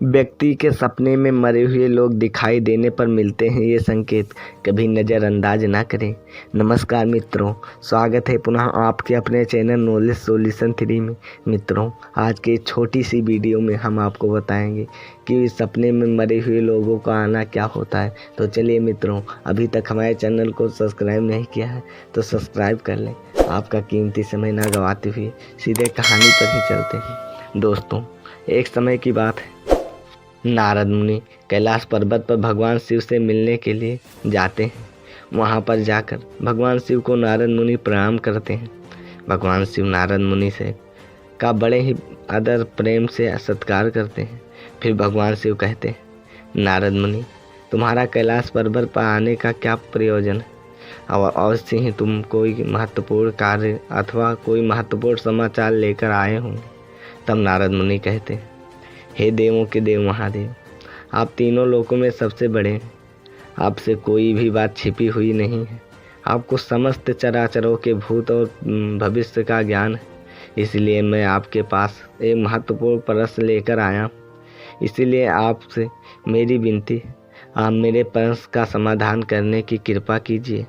व्यक्ति के सपने में मरे हुए लोग दिखाई देने पर मिलते हैं ये संकेत, कभी नज़रअंदाज ना करें। नमस्कार मित्रों, स्वागत है पुनः आपके अपने चैनल नॉलेज सॉल्यूशन 3 में। मित्रों, आज की छोटी सी वीडियो में हम आपको बताएंगे कि सपने में मरे हुए लोगों का आना क्या होता है। तो चलिए मित्रों, अभी तक हमारे चैनल को सब्सक्राइब नहीं किया है तो सब्सक्राइब कर लें। आपका कीमती समय ना गंवाते हुए सीधे कहानी पर ही चलते हैं। दोस्तों, एक समय की बात है, नारद मुनि कैलाश पर्वत पर भगवान शिव से मिलने के लिए जाते हैं। वहां पर जाकर भगवान शिव को नारद मुनि प्रणाम करते हैं। भगवान शिव नारद मुनि से का बड़े ही आदर प्रेम से सत्कार करते हैं। फिर भगवान शिव कहते हैं, नारद मुनि, तुम्हारा कैलाश पर्वत पर आने का क्या प्रयोजन है? और अवश्य ही तुम कोई महत्वपूर्ण कार्य अथवा कोई महत्वपूर्ण समाचार लेकर आए होंगे। तब नारद मुनि कहते हैं, हे देवों के देव महादेव, आप तीनों लोकों में सबसे बड़े हैं। आपसे कोई भी बात छिपी हुई नहीं है। आपको समस्त चराचरों के भूत और भविष्य का ज्ञान है। इसलिए मैं आपके पास एक महत्वपूर्ण प्रश्न लेकर आया हूँ। इसीलिए आपसे मेरी विनती है, आप मेरे प्रश्न का समाधान करने की कृपा कीजिए।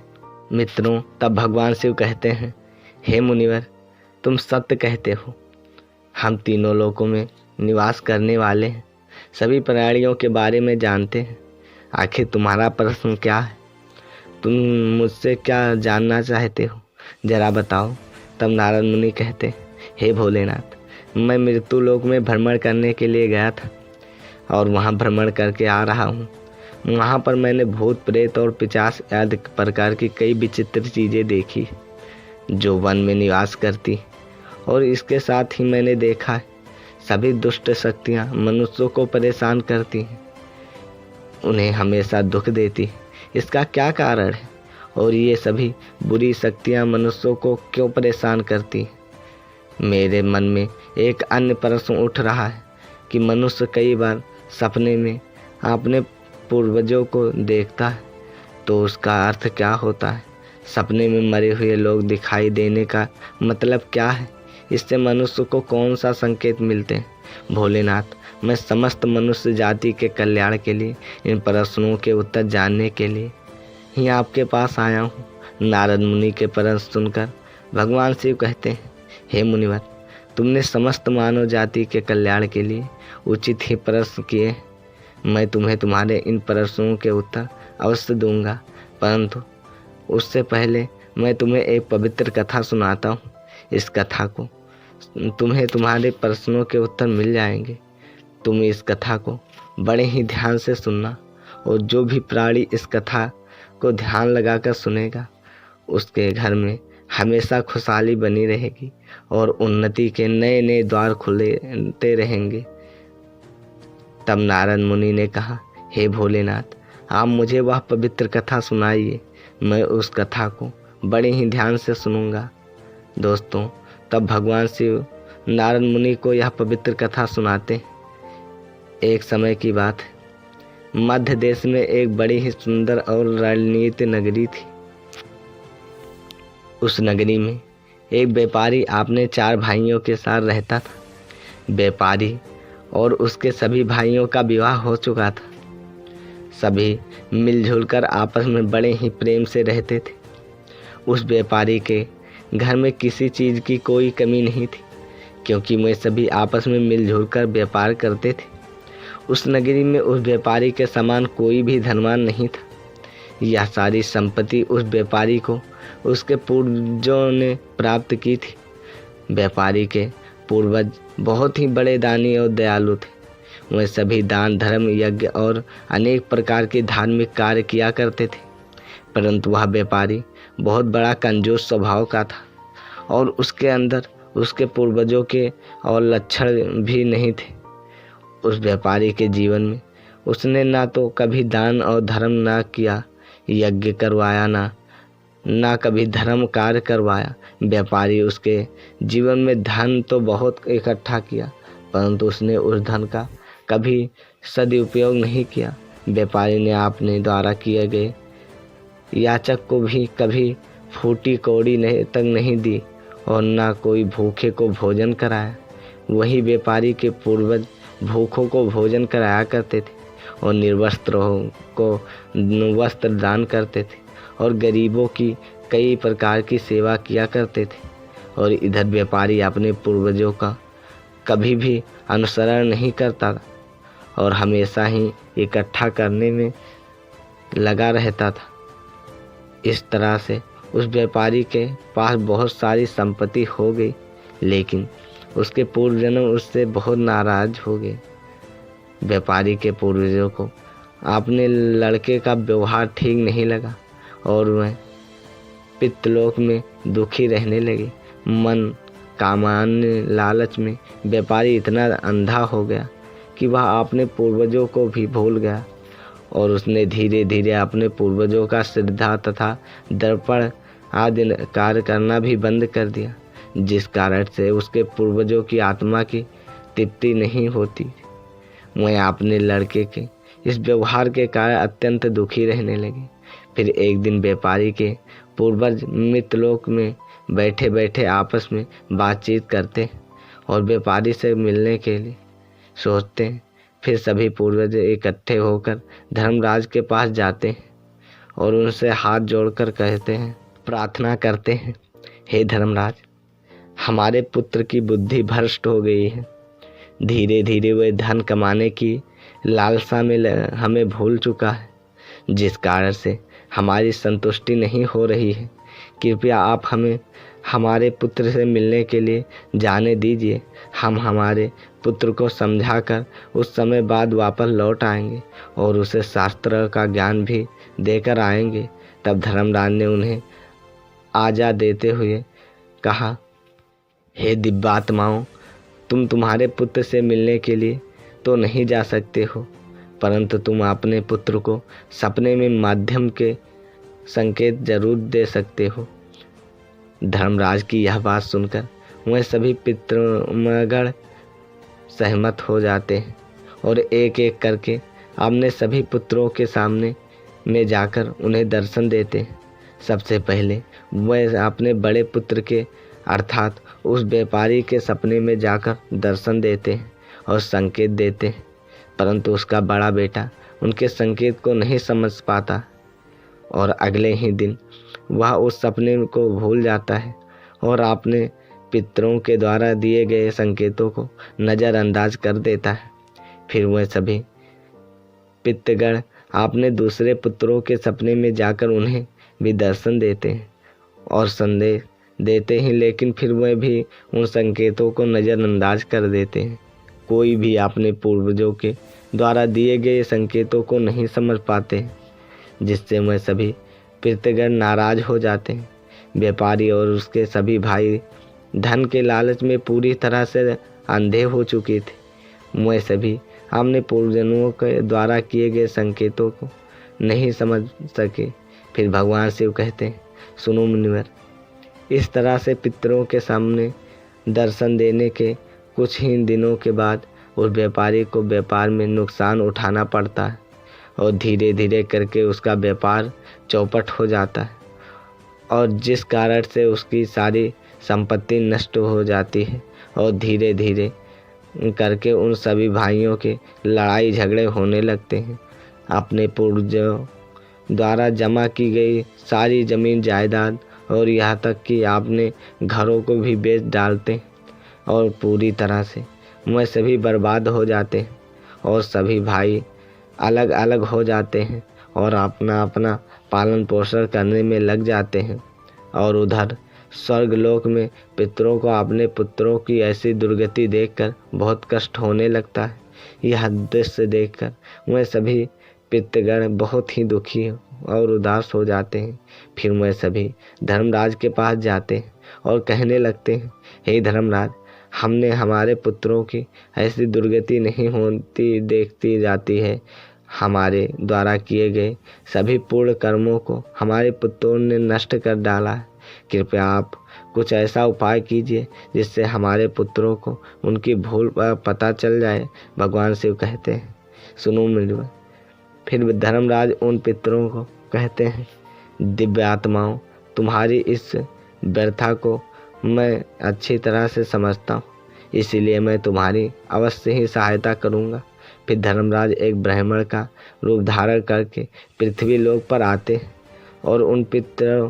मित्रों, तब भगवान शिव कहते हैं, हे मुनिवर, तुम सत्य कहते हो। हम तीनों लोकों में निवास करने वाले हैं, सभी प्राणियों के बारे में जानते हैं। आखिर तुम्हारा प्रश्न क्या है? तुम मुझसे क्या जानना चाहते हो, जरा बताओ। तब नारद मुनि कहते, हे भोलेनाथ, मैं मृत्यु लोक में भ्रमण करने के लिए गया था और वहाँ भ्रमण करके आ रहा हूँ। वहाँ पर मैंने भूत प्रेत और पिशाच आदि प्रकार की कई विचित्र चीज़ें देखी जो वन में निवास करती, और इसके साथ ही मैंने देखा है सभी दुष्ट शक्तियाँ मनुष्यों को परेशान करती हैं, उन्हें हमेशा दुख देती है। इसका क्या कारण है और ये सभी बुरी शक्तियाँ मनुष्यों को क्यों परेशान करती हैं? मेरे मन में एक अन्य प्रश्न उठ रहा है कि मनुष्य कई बार सपने में अपने पूर्वजों को देखता है, तो उसका अर्थ क्या होता है? सपने में मरे हुए लोग दिखाई देने का मतलब क्या है? इससे मनुष्य को कौन सा संकेत मिलते हैं? भोलेनाथ, मैं समस्त मनुष्य जाति के कल्याण के लिए इन प्रश्नों के उत्तर जानने के लिए ही आपके पास आया हूँ। नारद मुनि के प्रश्न सुनकर भगवान शिव कहते हैं, हे मुनिवर, तुमने समस्त मानव जाति के कल्याण के लिए उचित ही प्रश्न किए। मैं तुम्हें तुम्हारे इन प्रश्नों के उत्तर अवश्य दूंगा, परंतु उससे पहले मैं तुम्हें एक पवित्र कथा सुनाता हूँ। इस कथा को तुम्हें तुम्हारे प्रश्नों के उत्तर मिल जाएंगे। तुम इस कथा को बड़े ही ध्यान से सुनना, और जो भी प्राणी इस कथा को ध्यान लगाकर सुनेगा उसके घर में हमेशा खुशहाली बनी रहेगी और उन्नति के नए नए द्वार खुलते रहेंगे। तब नारद मुनि ने कहा, हे भोलेनाथ, आप मुझे वह पवित्र कथा सुनाइए, मैं उस कथा को बड़े ही ध्यान से सुनूंगा। दोस्तों, तब भगवान शिव नारद मुनि को यह पवित्र कथा सुनाते। एक समय की बात है, मध्य देश में एक बड़ी ही सुंदर और रणनीति नगरी थी। उस नगरी में एक व्यापारी अपने 4 भाइयों के साथ रहता था। व्यापारी और उसके सभी भाइयों का विवाह हो चुका था। सभी मिलजुल कर आपस में बड़े ही प्रेम से रहते थे। उस व्यापारी के घर में किसी चीज़ की कोई कमी नहीं थी, क्योंकि वे सभी आपस में मिलजुल कर व्यापार करते थे। उस नगरी में उस व्यापारी के समान कोई भी धनवान नहीं था। यह सारी संपत्ति उस व्यापारी को उसके पूर्वजों ने प्राप्त की थी। व्यापारी के पूर्वज बहुत ही बड़े दानी और दयालु थे। वे सभी दान, धर्म, यज्ञ और अनेक प्रकार के धार्मिक कार्य किया करते थे, परंतु वह व्यापारी बहुत बड़ा कंजूस स्वभाव का था और उसके अंदर उसके पूर्वजों के और लक्षण भी नहीं थे। उस व्यापारी के जीवन में उसने ना तो कभी दान और धर्म ना किया, यज्ञ करवाया, ना कभी धर्म कार्य करवाया। व्यापारी उसके जीवन में धन तो बहुत इकट्ठा किया, परंतु उसने उस धन का कभी सदुपयोग नहीं किया। व्यापारी ने अपने द्वारा किए गए याचक को भी कभी फूटी कौड़ी तक नहीं दी और ना कोई भूखे को भोजन कराया। वही व्यापारी के पूर्वज भूखों को भोजन कराया करते थे और निर्वस्त्रों को वस्त्र दान करते थे और गरीबों की कई प्रकार की सेवा किया करते थे। और इधर व्यापारी अपने पूर्वजों का कभी भी अनुसरण नहीं करता था और हमेशा ही इकट्ठा करने में लगा रहता था। इस तरह से उस व्यापारी के पास बहुत सारी संपत्ति हो गई, लेकिन उसके पूर्वजन्म उससे बहुत नाराज हो गए। व्यापारी के पूर्वजों को अपने लड़के का व्यवहार ठीक नहीं लगा और वह पितृलोक में दुखी रहने लगे। मन कामान्य लालच में व्यापारी इतना अंधा हो गया कि वह अपने पूर्वजों को भी भूल गया और उसने धीरे धीरे अपने पूर्वजों का श्रद्धा तथा दर्पण आदि कार्य करना भी बंद कर दिया, जिस कारण से उसके पूर्वजों की आत्मा की तृप्ति नहीं होती। वह अपने लड़के के इस व्यवहार के कारण अत्यंत दुखी रहने लगे। फिर एक दिन व्यापारी के पूर्वज मृतलोक में बैठे बैठे आपस में बातचीत करते और व्यापारी से मिलने के लिए सोचते हैं। फिर सभी पूर्वज इकट्ठे होकर धर्मराज के पास जाते हैं और उनसे हाथ जोड़कर कहते हैं, प्रार्थना करते हैं, हे धर्मराज, हमारे पुत्र की बुद्धि भ्रष्ट हो गई है। धीरे धीरे वह धन कमाने की लालसा में हमें भूल चुका है, जिस कारण से हमारी संतुष्टि नहीं हो रही है। कृपया आप हमें हमारे पुत्र से मिलने के लिए जाने दीजिए। हम हमारे पुत्र को समझाकर उस समय बाद वापस लौट आएंगे और उसे शास्त्र का ज्ञान भी देकर आएंगे। तब धर्मराज ने उन्हें आज्ञा देते हुए कहा, हे दिव्यात्माओं, तुम तुम्हारे पुत्र से मिलने के लिए तो नहीं जा सकते हो, परंतु तुम अपने पुत्र को सपने में माध्यम के संकेत जरूर दे सकते हो। धर्मराज की यह बात सुनकर वह सभी पितृगण सहमत हो जाते हैं और एक एक करके अपने सभी पुत्रों के सामने में जाकर उन्हें दर्शन देते हैं। सबसे पहले वह अपने बड़े पुत्र के अर्थात उस व्यापारी के सपने में जाकर दर्शन देते हैं और संकेत देते हैं, परंतु उसका बड़ा बेटा उनके संकेत को नहीं समझ पाता और अगले ही दिन वह उस सपने को भूल जाता है और अपने पितरों के द्वारा दिए गए संकेतों को नज़रअंदाज कर देता है। फिर वह सभी पितृगण अपने दूसरे पुत्रों के सपने में जाकर उन्हें भी दर्शन देते हैं और संदेश देते हैं, लेकिन फिर वह भी उन संकेतों को नज़रअंदाज कर देते हैं। कोई भी अपने पूर्वजों के द्वारा दिए गए संकेतों को नहीं समझ पाते, जिससे वह सभी पितृगण नाराज हो जाते हैं। व्यापारी और उसके सभी भाई धन के लालच में पूरी तरह से अंधे हो चुके थे। वह सभी अपने पूर्वजों के द्वारा किए गए संकेतों को नहीं समझ सके। फिर भगवान शिव कहते हैं, सुनो मुनिवर, इस तरह से पितरों के सामने दर्शन देने के कुछ ही दिनों के बाद उस व्यापारी को व्यापार में नुकसान उठाना पड़ता है और धीरे धीरे करके उसका व्यापार चौपट हो जाता है और जिस कारण से उसकी सारी संपत्ति नष्ट हो जाती है और धीरे धीरे करके उन सभी भाइयों के लड़ाई झगड़े होने लगते हैं। अपने पूर्वजों द्वारा जमा की गई सारी जमीन जायदाद और यहाँ तक कि आपने घरों को भी बेच डालते हैं और पूरी तरह से वह सभी बर्बाद हो जाते हैं और सभी भाई अलग अलग हो जाते हैं और अपना अपना पालन पोषण करने में लग जाते हैं। और उधर स्वर्गलोक में पितरों को अपने पुत्रों की ऐसी दुर्गति देखकर बहुत कष्ट होने लगता है। यह दृश्य देखकर वह सभी पितृगण बहुत ही दुखी और उदास हो जाते हैं। फिर वह सभी धर्मराज के पास जाते हैं और कहने लगते हैं, हे धर्मराज, हमने हमारे पुत्रों की ऐसी दुर्गति नहीं होती देखती जाती है। हमारे द्वारा किए गए सभी पूर्ण कर्मों को हमारे पुत्रों ने नष्ट कर डाला है। कृपया आप कुछ ऐसा उपाय कीजिए जिससे हमारे पुत्रों को उनकी भूल पता चल जाए। भगवान शिव कहते हैं, सुनो मुनिवर। फिर धर्मराज उन पितरों को कहते हैं, दिव्य आत्माओं, तुम्हारी इस व्यर्था को मैं अच्छी तरह से समझता हूँ। इसीलिए मैं तुम्हारी अवश्य ही सहायता करूँगा। फिर धर्मराज एक ब्राह्मण का रूप धारण करके पृथ्वी लोक पर आते हैं और उन पितरों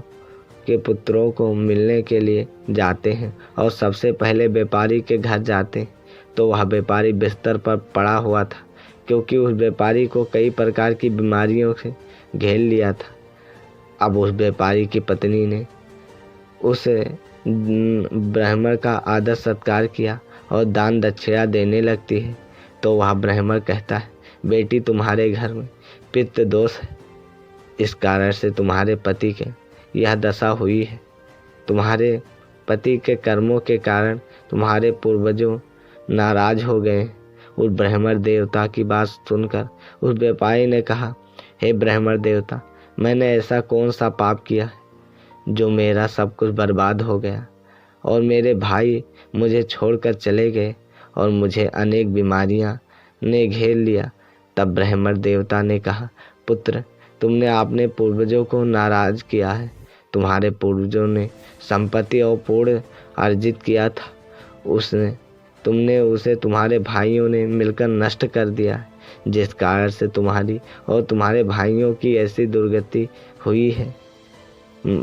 के पुत्रों को मिलने के लिए जाते हैं और सबसे पहले व्यापारी के घर जाते हैं। तो वह व्यापारी बिस्तर पर पड़ा हुआ था, क्योंकि उस व्यापारी को कई प्रकार की बीमारियों से घेर लिया था। अब उस व्यापारी की पत्नी ने उस ब्राह्मण का आदर सत्कार किया और दान दक्षिणा देने लगती है। तो वह ब्राह्मण कहता है, बेटी तुम्हारे घर में पित्त दोष है, इस कारण से तुम्हारे पति के यह दशा हुई है। तुम्हारे पति के कर्मों के कारण तुम्हारे पूर्वजों नाराज हो गए। उस ब्राह्मण देवता की बात सुनकर उस व्यापारी ने कहा, हे ब्राह्मण देवता, मैंने ऐसा कौन सा पाप किया है जो मेरा सब कुछ बर्बाद हो गया और मेरे भाई मुझे छोड़कर चले गए और मुझे अनेक बीमारियां ने घेर लिया। तब ब्राह्मण देवता ने कहा, पुत्र, तुमने अपने पूर्वजों को नाराज किया है। तुम्हारे पूर्वजों ने संपत्ति और पुण्य अर्जित किया था, तुमने उसे तुम्हारे भाइयों ने मिलकर नष्ट कर दिया है, जिस कारण से तुम्हारी और तुम्हारे भाइयों की ऐसी दुर्गति हुई है।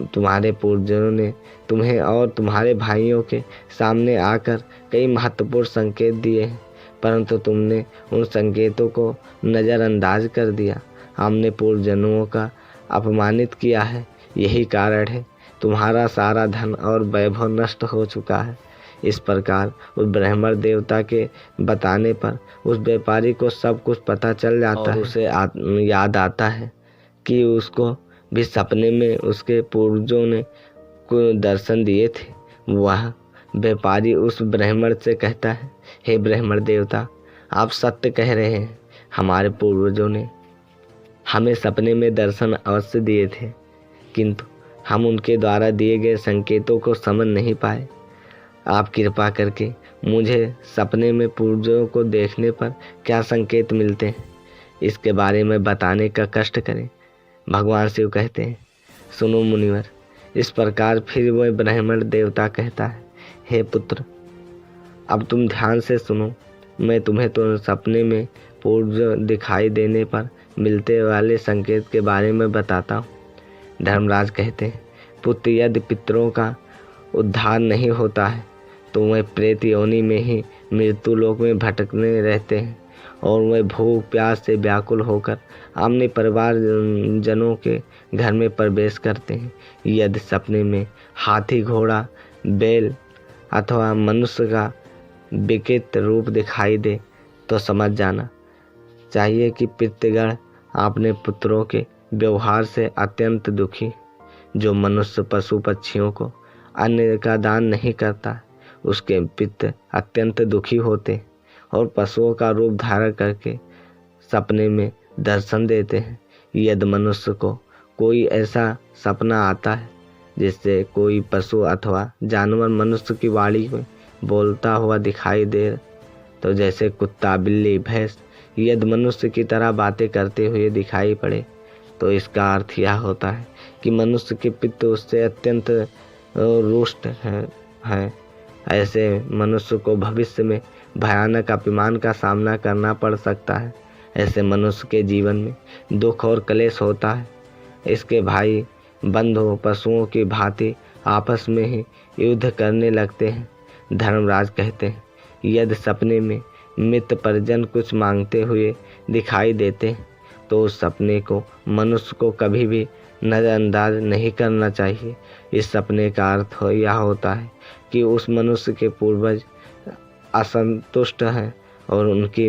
तुम्हारे पूर्वजों ने तुम्हें और तुम्हारे भाइयों के सामने आकर कई महत्वपूर्ण संकेत दिए हैं, परंतु तुमने उन संकेतों को नज़रअंदाज कर दिया। हमने पूर्वजों का अपमानित किया है, यही कारण है तुम्हारा सारा धन और वैभव नष्ट हो चुका है। इस प्रकार उस ब्राह्मण देवता के बताने पर उस व्यापारी को सब कुछ पता चल जाता है। उसे याद आता है कि उसको भी सपने में उसके पूर्वजों ने को दर्शन दिए थे। वह व्यापारी उस ब्राह्मण से कहता है, हे ब्राह्मण देवता, आप सत्य कह रहे हैं। हमारे पूर्वजों ने हमें सपने में दर्शन अवश्य दिए थे, किंतु हम उनके द्वारा दिए गए संकेतों को समझ नहीं पाए। आप कृपा करके मुझे सपने में पूर्वजों को देखने पर क्या संकेत मिलते हैं, इसके बारे में बताने का कष्ट करें। भगवान शिव कहते हैं, सुनो मुनिवर। इस प्रकार फिर वह ब्राह्मण देवता कहता है, हे पुत्र, अब तुम ध्यान से सुनो। मैं तुम्हें तो सपने में पूर्व दिखाई देने पर मिलते वाले संकेत के बारे में बताता हूँ। धर्मराज कहते हैं, पुत्र, यदि पितरों का उद्धार नहीं होता है तो वह प्रेत योनि में ही मृत्यु लोक में भटकने रहते हैं और वह भूख प्यास से व्याकुल होकर अपने परिवार जनों के घर में प्रवेश करते हैं। यदि सपने में हाथी, घोड़ा, बैल अथवा मनुष्य का विकृत रूप दिखाई दे तो समझ जाना चाहिए कि पितृगण अपने पुत्रों के व्यवहार से अत्यंत दुखी। जो मनुष्य पशु पक्षियों को अन्न का दान नहीं करता, उसके पितृ अत्यंत दुखी होते और पशुओं का रूप धारण करके सपने में दर्शन देते हैं। यदि मनुष्य को कोई ऐसा सपना आता है जिससे कोई पशु अथवा जानवर मनुष्य की वाणी में बोलता हुआ दिखाई दे, तो जैसे कुत्ता, बिल्ली, भैंस यदि मनुष्य की तरह बातें करते हुए दिखाई पड़े, तो इसका अर्थ यह होता है कि मनुष्य के पितृ उससे अत्यंत रुष्ट है। ऐसे मनुष्य को भविष्य में भयानक अपमान का सामना करना पड़ सकता है। ऐसे मनुष्य के जीवन में दुख और क्लेश होता है। इसके भाई बंधु पशुओं की भांति आपस में ही युद्ध करने लगते हैं। धर्मराज कहते हैं, यदि सपने में मित्र परिजन कुछ मांगते हुए दिखाई देते हैं तो उस सपने को मनुष्य को कभी भी नज़रअंदाज नहीं करना चाहिए। इस सपने का अर्थ यह होता है कि उस मनुष्य के पूर्वज असंतुष्ट हैं और उनकी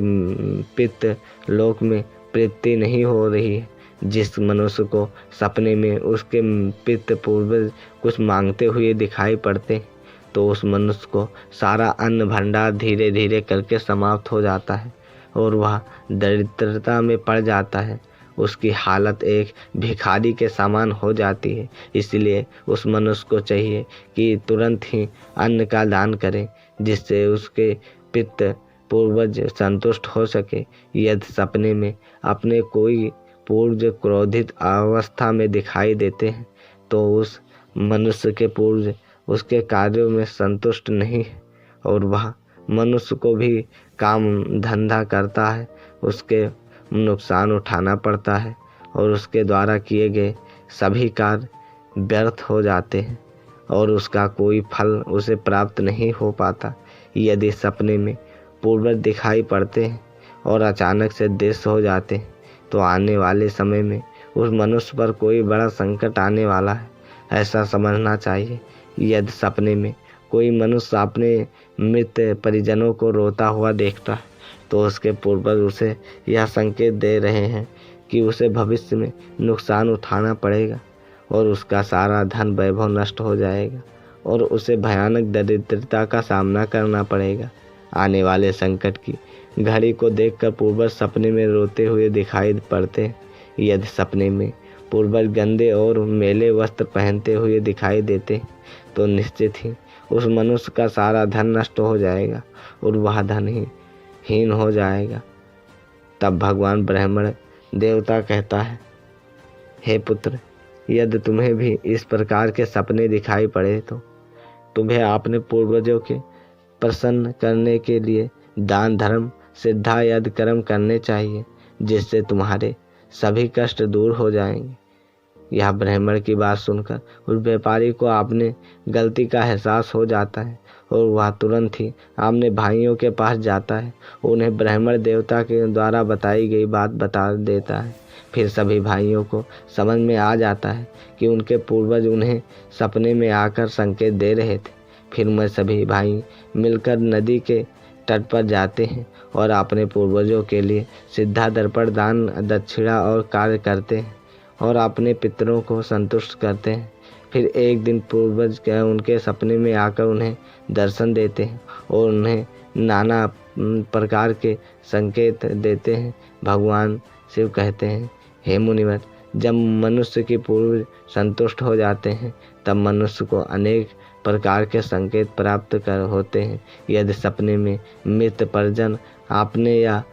पितृ लोक में प्रीति नहीं हो रही है। जिस मनुष्य को सपने में उसके पितृ पूर्वज कुछ मांगते हुए दिखाई पड़ते तो उस मनुष्य को सारा अन्न भंडार धीरे धीरे करके समाप्त हो जाता है और वह दरिद्रता में पड़ जाता है। उसकी हालत एक भिखारी के समान हो जाती है। इसलिए उस मनुष्य को चाहिए कि तुरंत ही अन्न का दान करे, जिससे उसके पितृ पूर्वज संतुष्ट हो सके। यदि सपने में अपने कोई पूर्वज क्रोधित अवस्था में दिखाई देते हैं तो उस मनुष्य के पूर्वज उसके कार्यों में संतुष्ट नहीं है और वह मनुष्य को भी काम धंधा करता है उसके नुकसान उठाना पड़ता है और उसके द्वारा किए गए सभी कार्य व्यर्थ हो जाते हैं और उसका कोई फल उसे प्राप्त नहीं हो पाता। यदि सपने में पूर्वज दिखाई पड़ते हैं और अचानक से दृश्य हो जाते हैं तो आने वाले समय में उस मनुष्य पर कोई बड़ा संकट आने वाला है, ऐसा समझना चाहिए। यदि सपने में कोई मनुष्य अपने मृत परिजनों को रोता हुआ देखता है तो उसके पूर्वज उसे यह संकेत दे रहे हैं कि उसे भविष्य में नुकसान उठाना पड़ेगा और उसका सारा धन वैभव नष्ट हो जाएगा और उसे भयानक दरिद्रता का सामना करना पड़ेगा। आने वाले संकट की घड़ी को देखकर पूर्वज सपने में रोते हुए दिखाई पड़ते हैं। यदि सपने में पूर्वज गंदे और मैले वस्त्र पहनते हुए दिखाई देते तो निश्चित ही उस मनुष्य का सारा धन नष्ट हो जाएगा और वह धन ही हीन हो जाएगा। तब भगवान ब्राह्मण देवता कहता है, हे पुत्र, यदि तुम्हें भी इस प्रकार के सपने दिखाई पड़े तो तुम्हें अपने पूर्वजों के प्रसन्न करने के लिए दान धर्म सिद्धा यज्ञ कर्म करने चाहिए, जिससे तुम्हारे सभी कष्ट दूर हो जाएंगे। यह ब्राह्मण की बात सुनकर उस व्यापारी को अपने गलती का एहसास हो जाता है और वह तुरंत ही अपने भाइयों के पास जाता है, उन्हें ब्राह्मण देवता के द्वारा बताई गई बात बता देता है। फिर सभी भाइयों को समझ में आ जाता है कि उनके पूर्वज उन्हें सपने में आकर संकेत दे रहे थे। फिर मैं सभी भाई मिलकर नदी के तट पर जाते हैं और अपने पूर्वजों के लिए सिद्धा दर्पण दान दक्षिणा और कार्य करते हैं और अपने पितरों को संतुष्ट करते हैं। फिर एक दिन पूर्वज उनके सपने में आकर उन्हें दर्शन देते हैं और उन्हें नाना प्रकार के संकेत देते हैं। भगवान शिव कहते हैं, हे मुनिवर, जब मनुष्य के पूर्व संतुष्ट हो जाते हैं तब मनुष्य को अनेक प्रकार के संकेत प्राप्त होते हैं। यदि सपने में मृत परिजन अपने या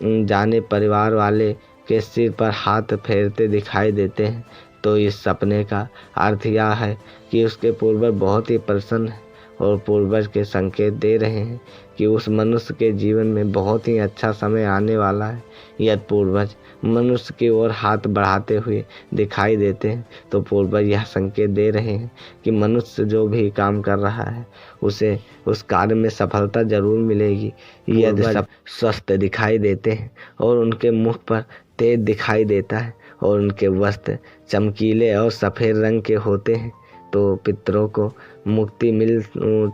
जाने परिवार वाले के सिर पर हाथ फेरते दिखाई देते हैं तो इस सपने का अर्थ यह है कि उसके पूर्वज बहुत ही प्रसन्न हैं और पूर्वज के संकेत दे रहे हैं कि उस मनुष्य के जीवन में बहुत ही अच्छा समय आने वाला है। यदि पूर्वज मनुष्य की ओर हाथ बढ़ाते हुए दिखाई देते हैं तो पूर्वज यह संकेत दे रहे हैं कि मनुष्य जो भी काम कर रहा है उसे उस कार्य में सफलता जरूर मिलेगी। यदि सब स्वस्थ दिखाई देते हैं और उनके मुख पर तेज दिखाई देता है और उनके वस्त्र चमकीले और सफ़ेद रंग के होते हैं तो पितरों को मुक्ति मिल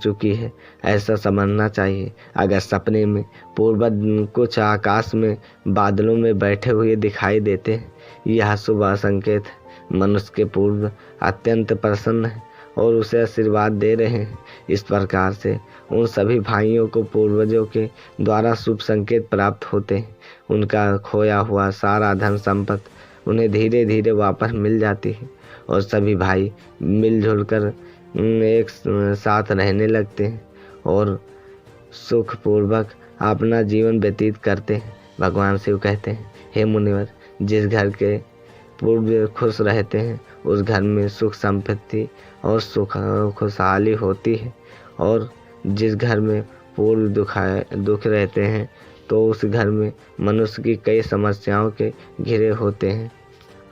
चुकी है, ऐसा समझना चाहिए। अगर सपने में पूर्वज कुछ आकाश में बादलों में बैठे हुए दिखाई देते हैं, यह शुभ संकेत है। मनुष्य के पूर्व अत्यंत प्रसन्न है और उसे आशीर्वाद दे रहे हैं। इस प्रकार से उन सभी भाइयों को पूर्वजों के द्वारा शुभ संकेत प्राप्त होते हैं। उनका खोया हुआ सारा धन संपत्ति उन्हें धीरे धीरे वापस मिल जाती है और सभी भाई मिलजुल कर एक साथ रहने लगते हैं और सुखपूर्वक अपना जीवन व्यतीत करते हैं। भगवान शिव कहते हैं, हे मुनिवर, जिस घर के पूर्व खुश रहते हैं उस घर में सुख संपत्ति और खुशहाली होती है और जिस घर में पूर्व दुख रहते हैं तो उस घर में मनुष्य की कई समस्याओं के घिरे होते हैं।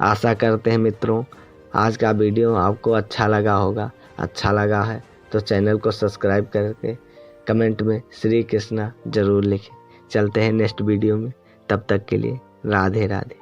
आशा करते हैं मित्रों आज का वीडियो आपको अच्छा लगा होगा। अच्छा लगा है तो चैनल को सब्सक्राइब करके कमेंट में श्री कृष्णा जरूर लिखें। चलते हैं नेक्स्ट वीडियो में, तब तक के लिए राधे राधे।